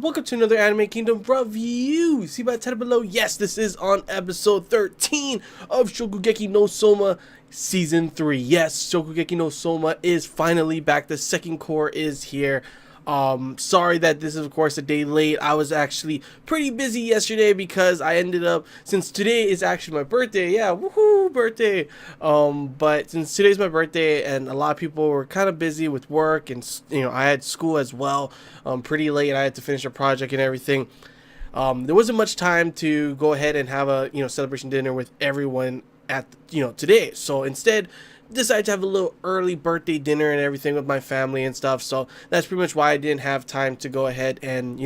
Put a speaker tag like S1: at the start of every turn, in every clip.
S1: welcome to another Anime Kingdom review. See by the title below, yes, this is on episode 13 of Shokugeki no Soma Season 3. Yes, Shokugeki no Soma is finally back. The second core is here. Sorry that this is of course a day late. I was actually pretty busy yesterday because I ended up, since today is actually my birthday, yeah, woohoo, birthday. But since today's my birthday and a lot of people were kind of busy with work and, I had school as well, pretty late. I had to finish a project and everything. There wasn't much time to go ahead and have a, celebration dinner with everyone at, today. So instead, decided to have a little early birthday dinner and everything with my family and stuff. So that's pretty much why I didn't have time to go ahead and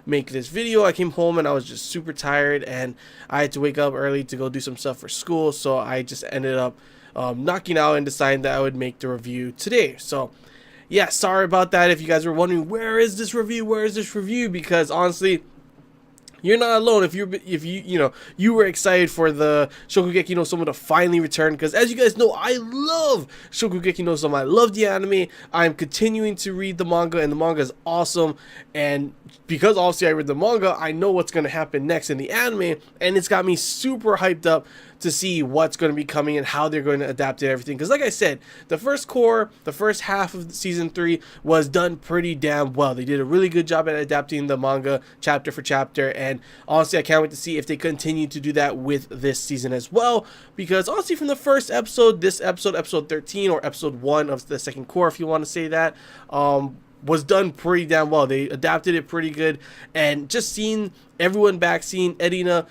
S1: make this video. I came home and I was just super tired and I had to wake up early to go do some stuff for school, so I just ended up knocking out and deciding that I would make the review today. So yeah, sorry about that. If you guys were wondering where is this review, because honestly, you're not alone if you were excited for the Shokugeki no Soma to finally return, because as you guys know, I love Shokugeki no Soma. I love the anime. I'm continuing to read the manga, and the manga is awesome. And because obviously I read the manga, I know what's going to happen next in the anime, and it's got me super hyped up to see what's going to be coming and how they're going to adapt it and everything. Because like I said, the first half of season 3 was done pretty damn well. They did a really good job at adapting the manga chapter for chapter, and honestly I can't wait to see if they continue to do that with this season as well, because honestly from the first episode, this episode 13, or episode 1 of the second core if you want to say that, was done pretty damn well. They adapted it pretty good, and just seeing everyone back, seeing Erina,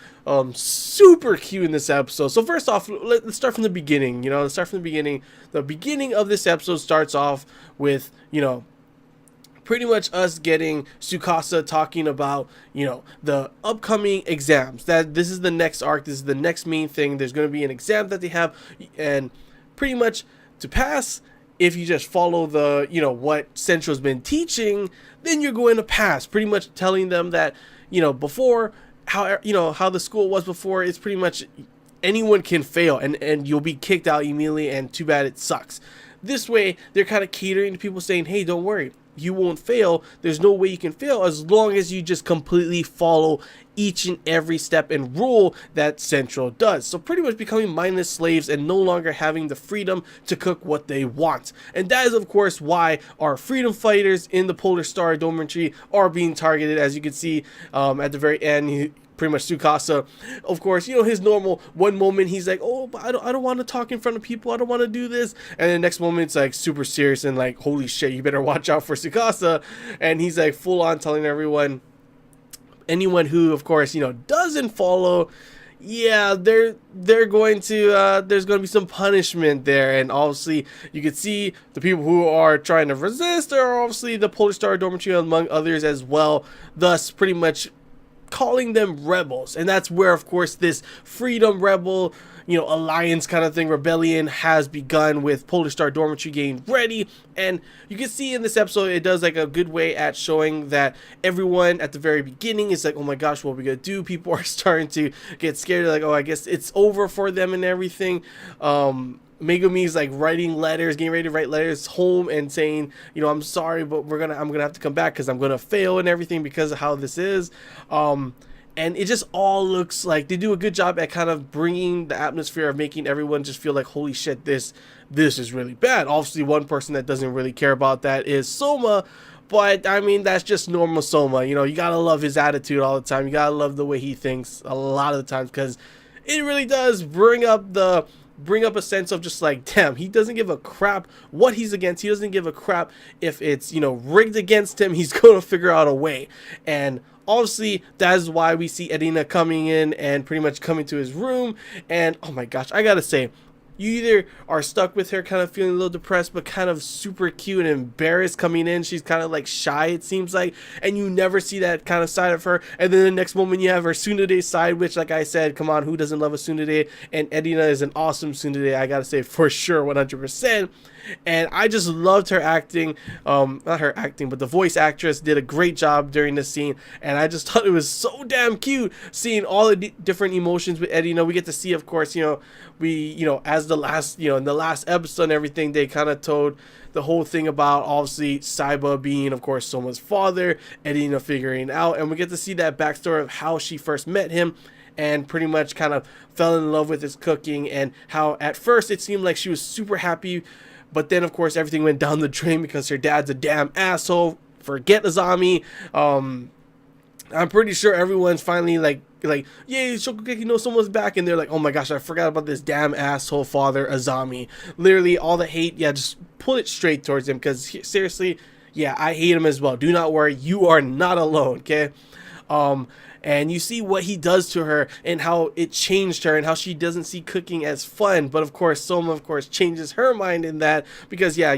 S1: super cute in this episode. So first off, let's start from the beginning. Let's start from the beginning. The beginning of this episode starts off with, pretty much us getting Tsukasa talking about, the upcoming exams. That this is the next arc, this is the next main thing. There's going to be an exam that they have, and pretty much to pass, if you just follow the, what Central's been teaching, then you're going to pass. Pretty much telling them that, before, how the school was before, it's pretty much anyone can fail and you'll be kicked out immediately, and too bad it sucks. This way, they're kind of catering to people saying, hey, don't worry, you won't fail. There's no way you can fail as long as you just completely follow each and every step and rule that Central does. So pretty much becoming mindless slaves and no longer having the freedom to cook what they want. And that is of course why our freedom fighters in the Polar Star Dormitory are being targeted. As you can see at the very end, pretty much Tsukasa, of course, his normal one moment he's like, oh, but I don't want to talk in front of people, I don't want to do this, and the next moment it's like super serious and like, holy shit, you better watch out for Tsukasa. And he's like full on telling anyone who of course doesn't follow, yeah, they're going to there's going to be some punishment there. And obviously you can see the people who are trying to resist are obviously the Polar Star Dormitory among others as well, thus pretty much calling them rebels. And that's where of course this freedom rebel alliance kind of thing, rebellion, has begun, with Polar Star Dormitory getting ready. And you can see in this episode it does like a good way at showing that everyone at the very beginning is like, oh my gosh, what are we gonna do? People are starting to get scared, like, oh, I guess it's over for them and everything. Megumi's like writing letters, getting ready to write letters home and saying, I'm sorry, but I'm gonna have to come back because I'm gonna fail and everything because of how this is. And it just all looks like they do a good job at kind of bringing the atmosphere of making everyone just feel like, holy shit, this is really bad. Obviously, one person that doesn't really care about that is Soma, but I mean, that's just normal Soma. You gotta love his attitude all the time. You gotta love the way he thinks a lot of the times, because it really does bring up a sense of just like, damn, he doesn't give a crap what he's against. He doesn't give a crap if it's, rigged against him. He's going to figure out a way. And obviously, that is why we see Erina coming in and pretty much coming to his room. And oh my gosh, I gotta say, you either are stuck with her kind of feeling a little depressed but kind of super cute and embarrassed coming in. She's kind of like shy, it seems like, and you never see that kind of side of her. And then the next moment you have her tsundere side, which, like I said, come on, who doesn't love a tsundere? And Erina is an awesome tsundere, I gotta say, for sure, 100%. And I just loved her acting. Not her acting, but the voice actress did a great job during this scene, and I just thought it was so damn cute seeing all the different emotions with Eddie. We get to see, of course, as the last, in the last episode and everything, they kind of told the whole thing about obviously Saiba being, of course, Soma's father, Edina figuring it out, and we get to see that backstory of how she first met him and pretty much kind of fell in love with his cooking, and how at first it seemed like she was super happy, but then of course everything went down the drain because her dad's a damn asshole. Forget Azami. I'm pretty sure everyone's finally like, yay, Shokugeki no Soma's back, and they're like, oh my gosh, I forgot about this damn asshole father Azami. Literally all the hate, yeah, just pull it straight towards him, because seriously, yeah, I hate him as well. Do not worry, you are not alone, okay? And you see what he does to her and how it changed her and how she doesn't see cooking as fun. But of course, Soma, of course, changes her mind in that, because yeah,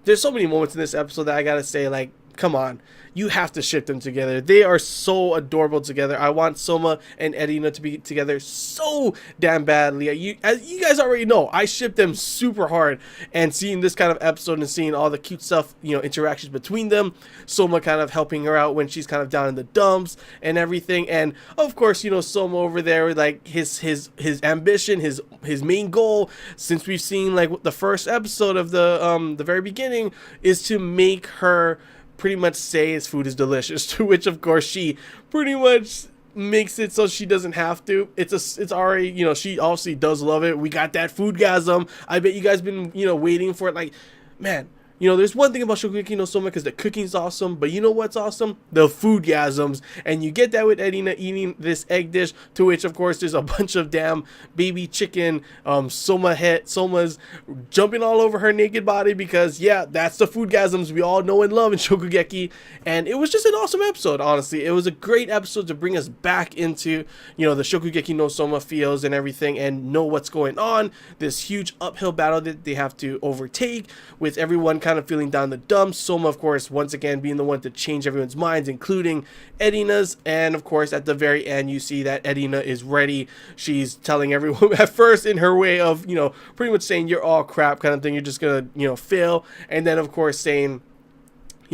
S1: there's so many moments in this episode that I gotta say, like, come on, you have to ship them together. They are so adorable together. I want Soma and Edina to be together so damn badly. As you guys already know, I ship them super hard, and seeing this kind of episode and seeing all the cute stuff, interactions between them, Soma kind of helping her out when she's kind of down in the dumps and everything, and of course, Soma over there, like his ambition, his main goal, since we've seen like the first episode of the very beginning, is to make her pretty much say his food is delicious, to which of course she pretty much makes it so she doesn't have to. It's already, she obviously does love it. We got that foodgasm. I bet you guys been, waiting for it. Like, man, there's one thing about Shokugeki no Soma, because the cooking's awesome, but you know what's awesome? The foodgasms. And you get that with Edina eating this egg dish, to which of course there's a bunch of damn baby chicken Soma's jumping all over her naked body, because yeah, that's the foodgasms we all know and love in Shokugeki. And it was just an awesome episode, honestly. It was a great episode to bring us back into, the Shokugeki no Soma feels and everything, and know what's going on. This huge uphill battle that they have to overtake, with everyone kind of feeling down the dumps. Soma, of course, once again being the one to change everyone's minds, including Edina's. And of course, at the very end, you see that Edina is ready. She's telling everyone at first in her way of, pretty much saying you're all crap kind of thing. You're just gonna, fail. And then of course saying,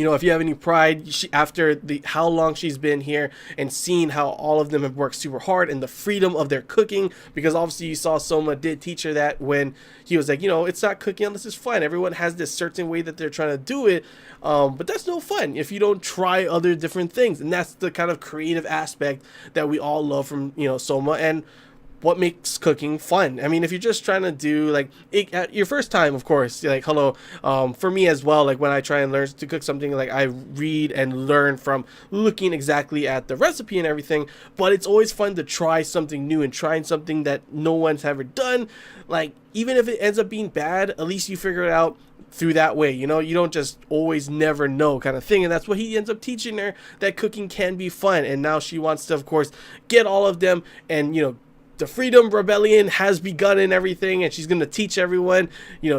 S1: if you have any pride, after how long she's been here and seeing how all of them have worked super hard and the freedom of their cooking, because obviously you saw Soma did teach her that when he was like, it's not cooking unless it's fun. Everyone has this certain way that they're trying to do it, but that's no fun if you don't try other different things. And that's the kind of creative aspect that we all love from, Soma, and what makes cooking fun. I mean, if you're just trying to do like it, at your first time, of course, like hello, for me as well, like when I try and learn to cook something, like I read and learn from looking exactly at the recipe and everything, but it's always fun to try something new and trying something that no one's ever done. Like, even if it ends up being bad, at least you figure it out through that way, you don't just always never know kind of thing. And that's what he ends up teaching her, that cooking can be fun. And now she wants to, of course, get all of them, and the Freedom Rebellion has begun and everything, and she's going to teach everyone.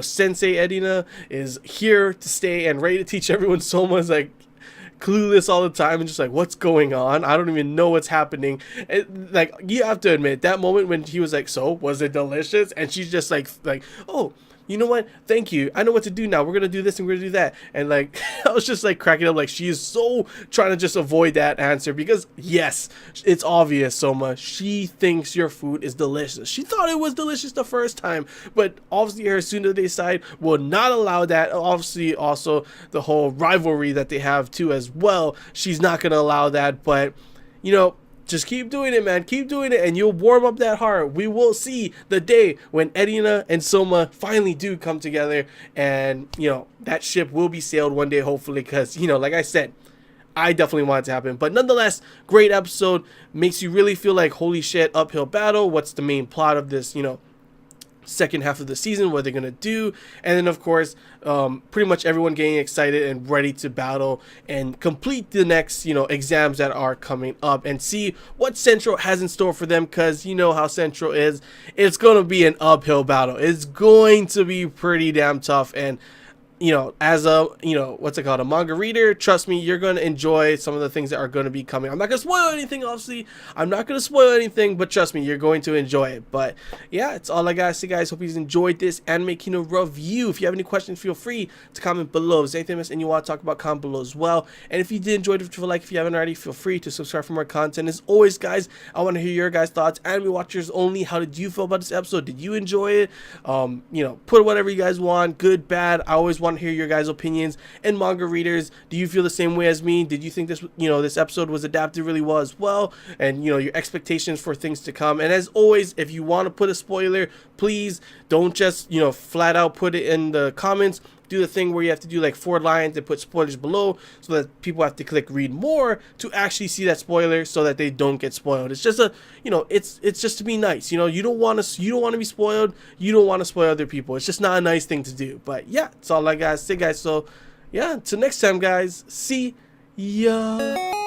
S1: Sensei Edina is here to stay and ready to teach everyone. Soma's like clueless all the time and just like, what's going on? I don't even know what's happening. Like, you have to admit, that moment when he was like, so, was it delicious? And she's just like, oh, you know what? Thank you. I know what to do now. We're going to do this and we're going to do that. And like, I was just like cracking up. Like, she is so trying to just avoid that answer, because yes, it's obvious, Soma. She thinks your food is delicious. She thought it was delicious the first time, but obviously her Tsunade side will not allow that. Obviously also the whole rivalry that they have too as well. She's not going to allow that, but just keep doing it, man. Keep doing it, and you'll warm up that heart. We will see the day when Edina and Soma finally do come together, and, that ship will be sailed one day, hopefully, because, like I said, I definitely want it to happen. But nonetheless, great episode. Makes you really feel like, holy shit, uphill battle. What's the main plot of this, second half of the season, what they're gonna do, and then of course pretty much everyone getting excited and ready to battle and complete the next exams that are coming up, and see what Central has in store for them, because how Central is. It's gonna be an uphill battle. It's going to be pretty damn tough, and you know, as a, you know, what's it called, a manga reader, trust me, you're going to enjoy some of the things that are going to be coming. I'm not going to spoil anything, obviously. I'm not going to spoil anything, but trust me, you're going to enjoy it. But yeah, it's all I got to say, guys. Hope you enjoyed this Anime Kingdom review. If you have any questions, feel free to comment below. If there's anything else and you want to talk about, comment below as well. And if you did enjoy it, like, if you haven't already, feel free to subscribe for more content. As always, guys, I want to hear your guys' thoughts. Anime watchers only. How did you feel about this episode? Did you enjoy it? You know, put whatever you guys want, good, bad. I always want to hear your guys' opinions. And manga readers, do you feel the same way as me? Did you think this, you know, this episode was adapted really well as well? And you know, your expectations for things to come. And as always, if you want to put a spoiler, please don't just, you know, flat out put it in the comments. Do the thing where you have to do like 4 lines and put spoilers below, so that people have to click read more to actually see that spoiler, so that they don't get spoiled. It's just a, you know, it's just to be nice. You know, you don't want to be spoiled. You don't want to spoil other people. It's just not a nice thing to do. But yeah, that's all I gotta say, guys. So yeah, until next time, guys. See ya.